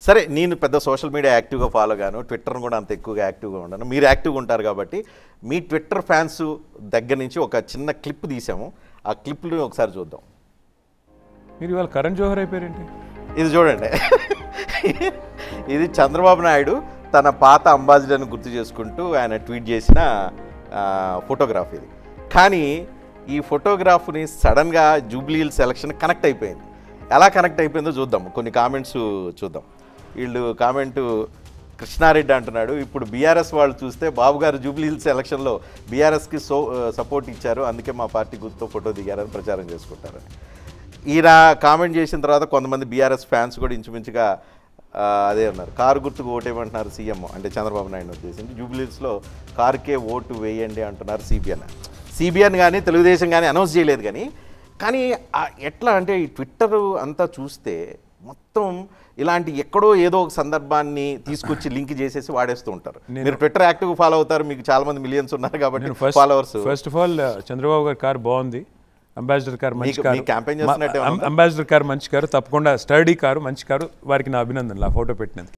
సరే నేను పెద్ద సోషల్ మీడియా యాక్టివ్గా ఫాలో గాను, ట్విట్టర్ను కూడా అంత ఎక్కువగా యాక్టివ్గా ఉండను. మీరు యాక్టివ్గా ఉంటారు కాబట్టి మీ ట్విట్టర్ ఫ్యాన్స్ దగ్గర నుంచి ఒక చిన్న క్లిప్ తీసాము. ఆ క్లిప్ని ఒకసారి చూద్దాం. మీరు ఇవాళ కరణ్ జోహర్ అయిపోయారేంటి? ఇది చూడండి. ఇది చంద్రబాబు నాయుడు తన పాత అంబాసిడర్ని గుర్తు చేసుకుంటూ ఆయన ట్వీట్ చేసిన ఫోటోగ్రాఫ్ ఇది. కానీ ఈ ఫోటోగ్రాఫ్ని సడన్గా జూబ్లీ హిల్స్ ఎలక్షన్ కనెక్ట్ అయిపోయింది. ఎలా కనెక్ట్ అయిపోయిందో చూద్దాం. కొన్ని కామెంట్స్ చూద్దాం. వీళ్ళు కామెంటు కృష్ణారెడ్డి అంటున్నాడు, ఇప్పుడు బీఆర్ఎస్ వాళ్ళు చూస్తే బాబు గారు జూబ్లీ హిల్స్ ఎలక్షన్లో బీఆర్ఎస్కి సపోర్ట్ ఇచ్చారు, అందుకే మా పార్టీ గుర్తుతో ఫోటో దిగారని ప్రచారం చేసుకుంటారని ఈయన కామెంట్ చేసిన తర్వాత కొంతమంది బీఆర్ఎస్ ఫ్యాన్స్ కూడా ఇంచుమించుగా అదే అన్నారు. కారు గుర్తుకు ఓటేయమంటున్నారు సీఎం, అంటే చంద్రబాబు నాయుడు ఉద్దేశించి. జూబ్లీ హిల్స్లో కారుకే ఓటు వేయండి అంటున్నారు సిబిఎన్ కానీ తెలుగుదేశం కానీ అనౌన్స్ చేయలేదు. కానీ ఎట్లా అంటే ఈ ట్విట్టర్ అంతా చూస్తే మొత్తం ఇలాంటి ఎక్కడో ఏదో ఒక సందర్భాన్ని తీసుకొచ్చి లింక్ చేసేసి వాడేస్తూ ఉంటారు. మీరు ట్విట్టర్ యాక్టివ్ ఫాలో అవుతారు, మీకు చాలా మంది మిలియన్స్ ఉన్నారు కాబట్టి followers. First of all Chandrababu గారి కారు బాగుంది, అంబాసిడర్ కారు మంచి కారు, క్యాంపెయిన్ చేస్తున్నట్టు అంబాసిడర్ కారు మంచి కారు, తప్పకుండా స్టడీ కారు మంచి కారు, వారికి నా అభినందనలు ఆ ఫోటో పెట్టినందుకు.